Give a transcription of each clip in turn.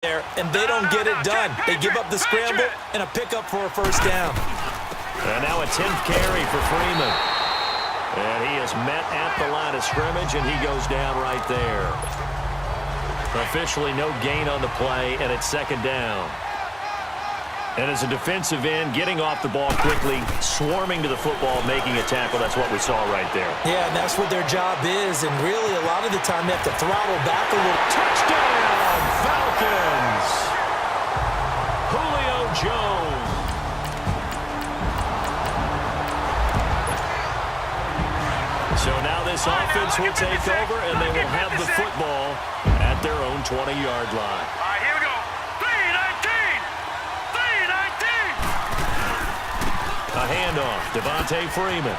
there, and they don't get it done. They give up the scramble and a pickup for a first down. And now a 10th carry for Freeman. And he is met at the line of scrimmage, and he goes down right there. Officially no gain on the play, and it's second down. And as a defensive end, getting off the ball quickly, swarming to the football, making a tackle, that's what we saw right there. Yeah, and that's what their job is, and really a lot of the time they have to throttle back a little. Touchdown, Falcons! Julio Jones. So now this offense will take over, and they will have the football at their own 20-yard line. All right, here we go. 3-19! 3-19! A handoff, Devontae Freeman.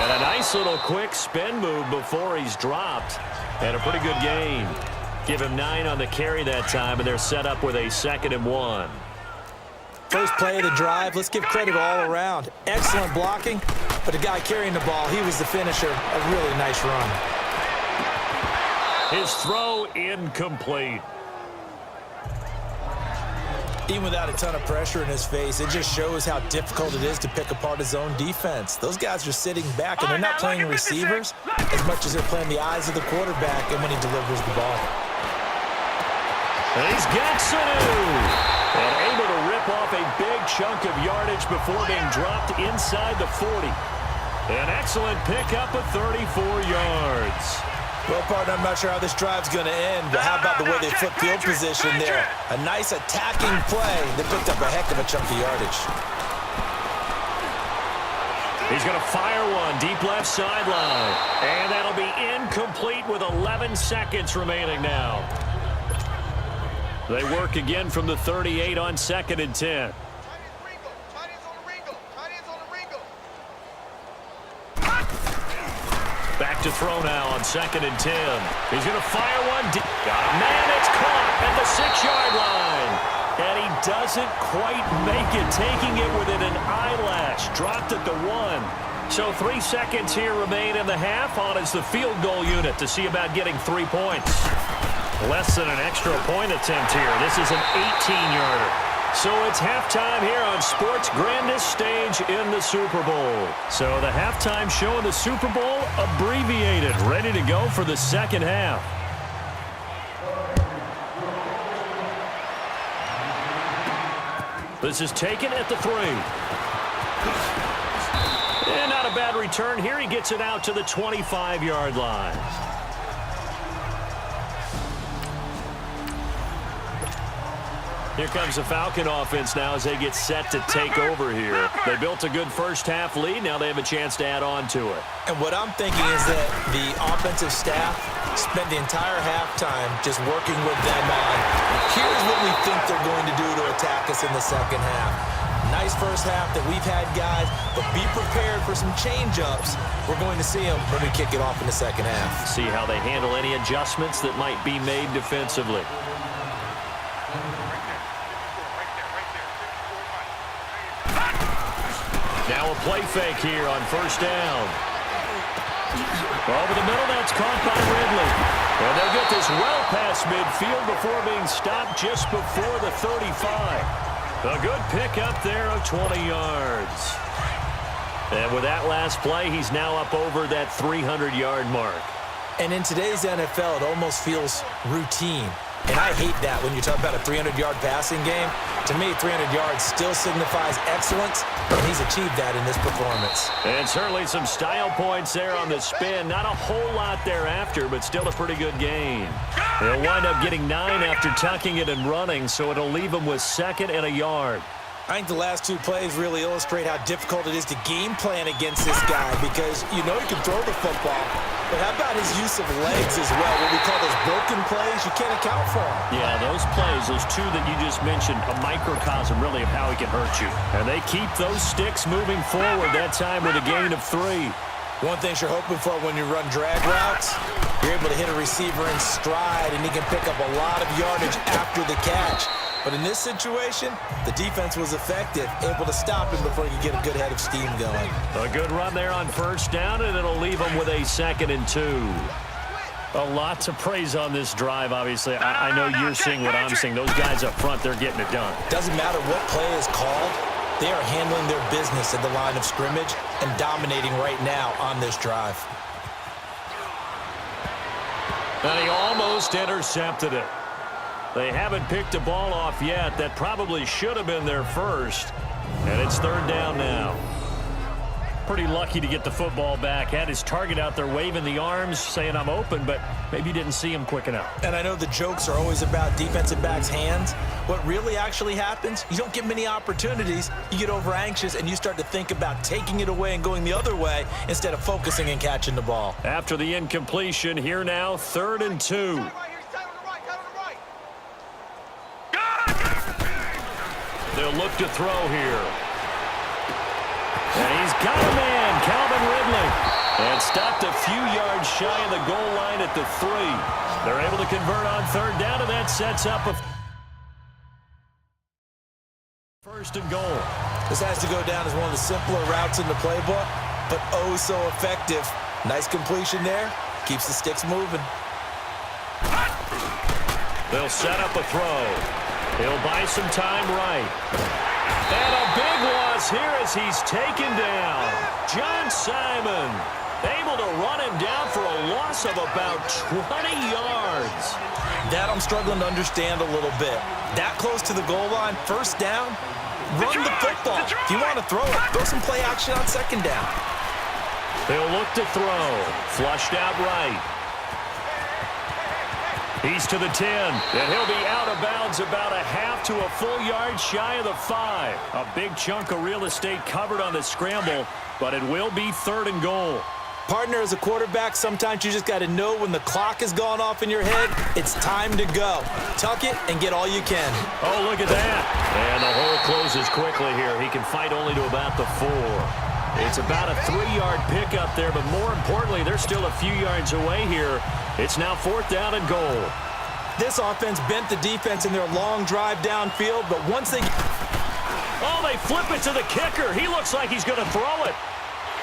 And a nice little quick spin move before he's dropped. And a pretty good gain. Give him 9 on the carry that time, and they're set up with a 2nd and 1. First play of the drive, let's give credit all around. Excellent blocking, but the guy carrying the ball, he was the finisher. A really nice run. His throw incomplete. Even without a ton of pressure in his face, it just shows how difficult it is to pick apart his own defense. Those guys are sitting back, and they're not playing receivers as much as they're playing the eyes of the quarterback and when he delivers the ball. And he's got Sanu. And able to rip off a big chunk of yardage before being dropped inside the 40. An excellent pickup of 34 yards. Well, partner, I'm not sure how this drive's going to end, but how about the way they flip field position there? A nice attacking play that picked up a heck of a chunk of yardage. He's going to fire one deep left sideline. And that'll be incomplete with 11 seconds remaining now. They work again from the 38 on 2nd and 10. Back to throw now on 2nd and 10. He's going to fire one deep. Man, it's caught at the 6-yard line. And he doesn't quite make it, taking it within an eyelash. Dropped at the 1. So 3 seconds here remain in the half. On is the field goal unit to see about getting 3 points. Less than an extra point attempt here. This is an 18-yarder. So it's halftime here on sports' grandest stage in the Super Bowl. So the halftime show in the Super Bowl abbreviated, ready to go for the second half. This is taken at the 3. And not a bad return here. He gets it out to the 25-yard line. Here comes the Falcon offense now as they get set to take over here. They built a good first-half lead. Now they have a chance to add on to it. And what I'm thinking is that the offensive staff spent the entire halftime just working with them on, here's what we think they're going to do to attack us in the second half. Nice first half that we've had, guys, but be prepared for some change-ups. We're going to see them when we kick it off in the second half. See how they handle any adjustments that might be made defensively. Now a play fake here on first down. Over the middle, that's caught by Ridley. And they'll get this well past midfield before being stopped just before the 35. A good pickup there of 20 yards. And with that last play, he's now up over that 300-yard mark. And in today's NFL, it almost feels routine. And I hate that when you talk about a 300-yard passing game. To me, 300 yards still signifies excellence, and he's achieved that in this performance. And certainly some style points there on the spin. Not a whole lot thereafter, but still a pretty good gain. They'll wind up getting 9 after tucking it and running, so it'll leave them with 2nd and a yard. I think the last 2 plays really illustrate how difficult it is to game plan against this guy because you know he can throw the football, but how about his use of legs as well? What we call those broken plays, you can't account for them. Yeah, those plays, those 2 that you just mentioned, a microcosm really of how he can hurt you. And they keep those sticks moving forward that time with a gain of 3. One thing you're hoping for when you run drag routes, you're able to hit a receiver in stride and he can pick up a lot of yardage after the catch. But in this situation, the defense was effective, able to stop him before he could get a good head of steam going. A good run there on first down, and it'll leave him with a 2nd and 2. A lot to praise on this drive, obviously. I know you're seeing what I'm seeing. Those guys up front, they're getting it done. Doesn't matter what play is called. They are handling their business at the line of scrimmage and dominating right now on this drive. And he almost intercepted it. They haven't picked a ball off yet. That probably should have been their first. And it's third down now. Pretty lucky to get the football back. Had his target out there waving the arms, saying I'm open, but maybe didn't see him quick enough. And I know the jokes are always about defensive backs' hands. What really actually happens, you don't get many opportunities. You get over anxious, and you start to think about taking it away and going the other way instead of focusing and catching the ball. After the incompletion, here now, 3rd and 2. They'll look to throw here. And he's got a man, Calvin Ridley. And stopped a few yards shy of the goal line at the 3. They're able to convert on 3rd down, and that sets up a 1st and goal. This has to go down as one of the simpler routes in the playbook, but oh so effective. Nice completion there. Keeps the sticks moving. They'll set up a throw. He'll buy some time right. And a big loss here as he's taken down. John Simon able to run him down for a loss of about 20 yards. That I'm struggling to understand a little bit. That close to the goal line, 1st down, run the football. If you want to throw it, throw some play action on 2nd down. They'll look to throw. Flushed out right. He's to the 10, and he'll be out of bounds about a half to a full yard shy of the 5. A big chunk of real estate covered on the scramble, but it will be 3rd and goal. Partner, as a quarterback, sometimes you just got to know when the clock has gone off in your head, it's time to go. Tuck it and get all you can. Oh, look at that. And the hole closes quickly here. He can fight only to about the 4. It's about a 3-yard pickup there, but more importantly, they're still a few yards away here. It's now 4th down and goal. This offense bent the defense in their long drive downfield, but once they... Oh, they flip it to the kicker. He looks like he's going to throw it.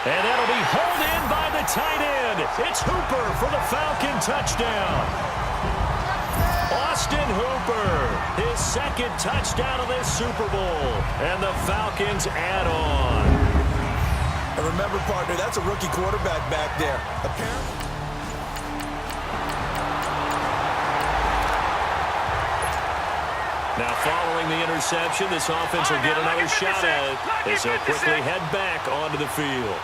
And that'll be hauled in by the tight end. It's Hooper for the Falcon touchdown. Austin Hooper, his 2nd touchdown of this Super Bowl. And the Falcons add on. And remember, partner, that's a rookie quarterback back there. Apparently. Now, following the interception, this offense will get another shot at it as they'll quickly head back onto the field.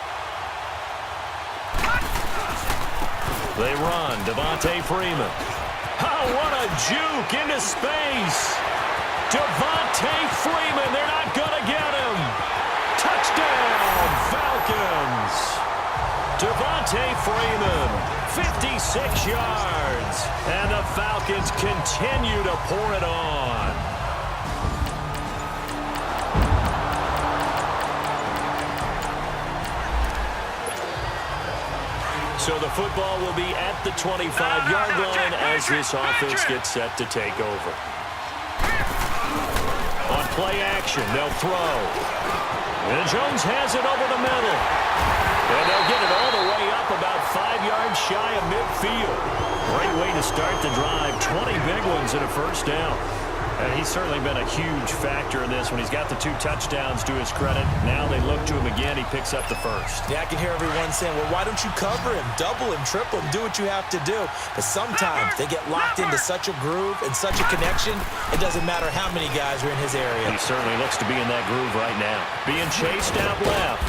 They run. Devontae Freeman. Oh, what a juke into space. Devontae Freeman, they're not going to get him. Touchdown, Falcons. Devontae Freeman, 56 yards. And the Falcons continue to pour it on. So the football will be at the 25-yard line as this offense gets set to take over. On play action, they'll throw. And Jones has it over the middle. And they'll get it all the way up about 5 yards shy of midfield. Great way to start the drive. 20 big ones and a 1st down. And he's certainly been a huge factor in this when he's got the 2 touchdowns to his credit. Now they look to him again. He picks up the 1st. Yeah, I can hear everyone saying, well, why don't you cover him, double him, triple him, do what you have to do. But sometimes they get locked into such a groove and such a connection, it doesn't matter how many guys are in his area. He certainly looks to be in that groove right now. Being chased out left.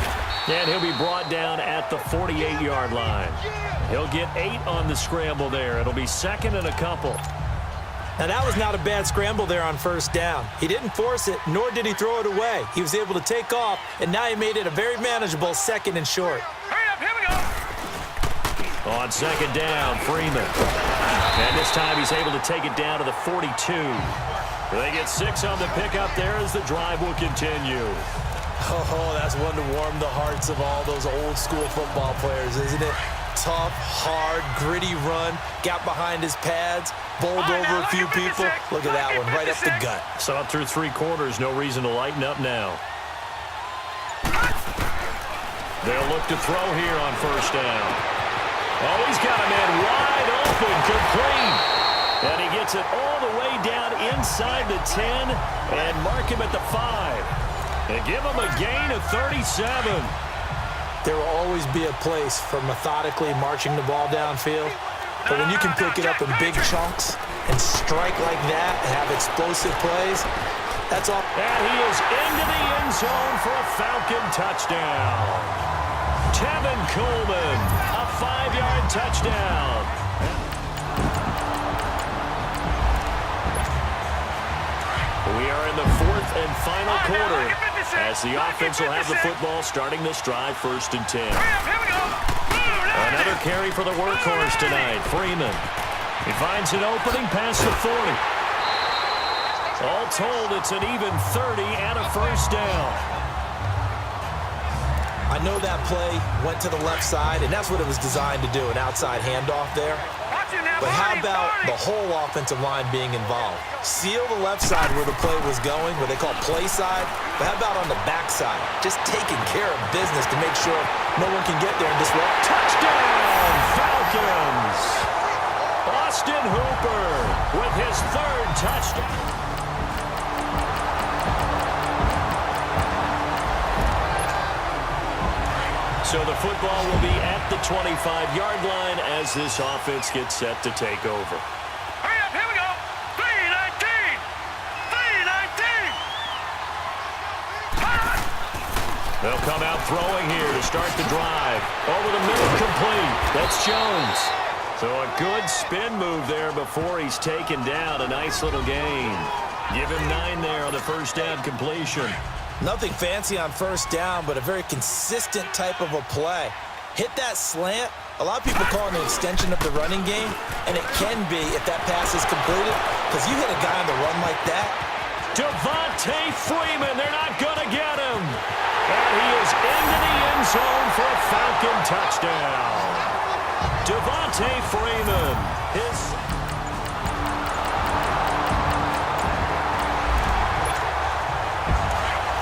And he'll be brought down at the 48-yard line. He'll get 8 on the scramble there. It'll be 2nd and a couple. Now, that was not a bad scramble there on 1st down. He didn't force it, nor did he throw it away. He was able to take off, and now he made it a very manageable 2nd and short. Hurry up, here we go. On 2nd down, Freeman. And this time he's able to take it down to the 42. They get 6 on the pickup there as the drive will continue. Oh, that's one to warm the hearts of all those old-school football players, isn't it? Tough, hard, gritty run, got behind his pads, bowled over a few people. Look at that one, right up the gut. So up through 3 quarters, no reason to lighten up now. They'll look to throw here on 1st down. Oh, he's got a man wide open, complete. And he gets it all the way down inside the 10 and mark him at the 5. And give him a gain of 37. There will always be a place for methodically marching the ball downfield. But when you can pick it up in big chunks and strike like that and have explosive plays, that's all. And he is into the end zone for a Falcon touchdown. Tevin Coleman, a 5-yard touchdown. We are in the fourth and final quarter as the offense will have the football starting this drive, 1st and 10. Another carry for the workhorse tonight, Freeman. He finds an opening past the 40. All told, it's an even 30 and a first down. I know that play went to the left side, and that's what it was designed to do, an outside handoff there. But how about the whole offensive line being involved? Seal the left side where the play was going, what they call play side, but how about on the back side? Just taking care of business to make sure no one can get there and disrupt. Touchdown, Falcons! Austin Hooper with his 3rd touchdown. So the football will be at the 25-yard line as this offense gets set to take over. Hurry up, here we go. 3-19. 3-19. They'll come out throwing here to start the drive. Over the middle, complete. That's Jones. So a good spin move there before he's taken down. A nice little gain. Give him 9 there on the first down completion. Nothing fancy on first down, but a very consistent type of a play. Hit that slant. A lot of people call it an extension of the running game, and it can be if that pass is completed, because you hit a guy on the run like that. Devontae Freeman, they're not going to get him. And he is into the end zone for a Falcon touchdown. Devontae Freeman,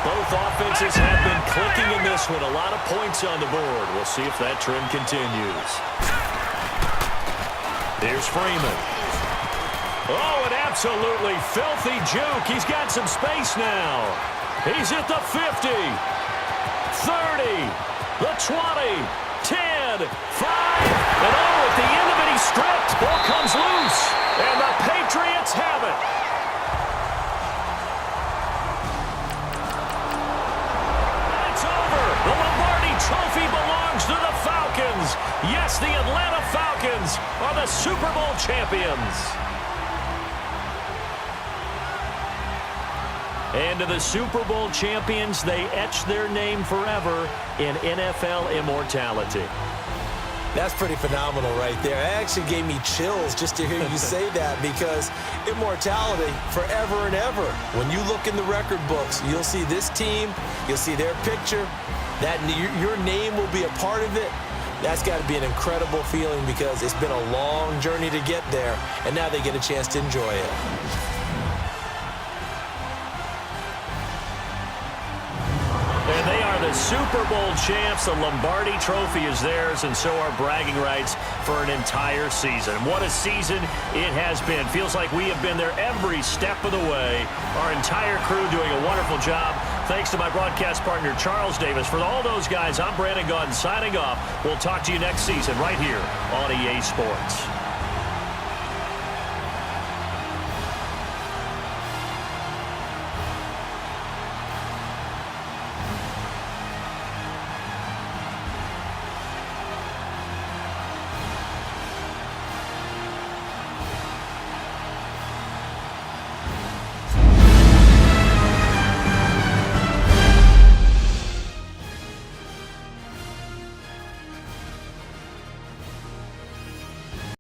Both offenses have been clicking in this one. A lot of points on the board. We'll see if that trend continues. Here's Freeman. Oh, an absolutely filthy juke. He's got some space now. He's at the 50, 30, the 20, 10, 5. And oh, at the end of it, he's stripped. Ball comes loose. And the Patriots have it. Trophy belongs to the Falcons. Yes, the Atlanta Falcons are the Super Bowl champions. And to the Super Bowl champions, they etch their name forever in NFL immortality. That's pretty phenomenal right there. It actually gave me chills just to hear you say that, because immortality forever and ever. When you look in the record books, you'll see this team, you'll see their picture, that your name will be a part of it. That's got to be an incredible feeling, because it's been a long journey to get there, and now they get a chance to enjoy it. And they are the Super Bowl champs. The Lombardi Trophy is theirs, and so are bragging rights for an entire season. What a season it has been. Feels like we have been there every step of the way. Our entire crew doing a wonderful job. Thanks to my broadcast partner, Charles Davis. For all those guys, I'm Brandon Gaudin signing off. We'll talk to you next season right here on EA Sports.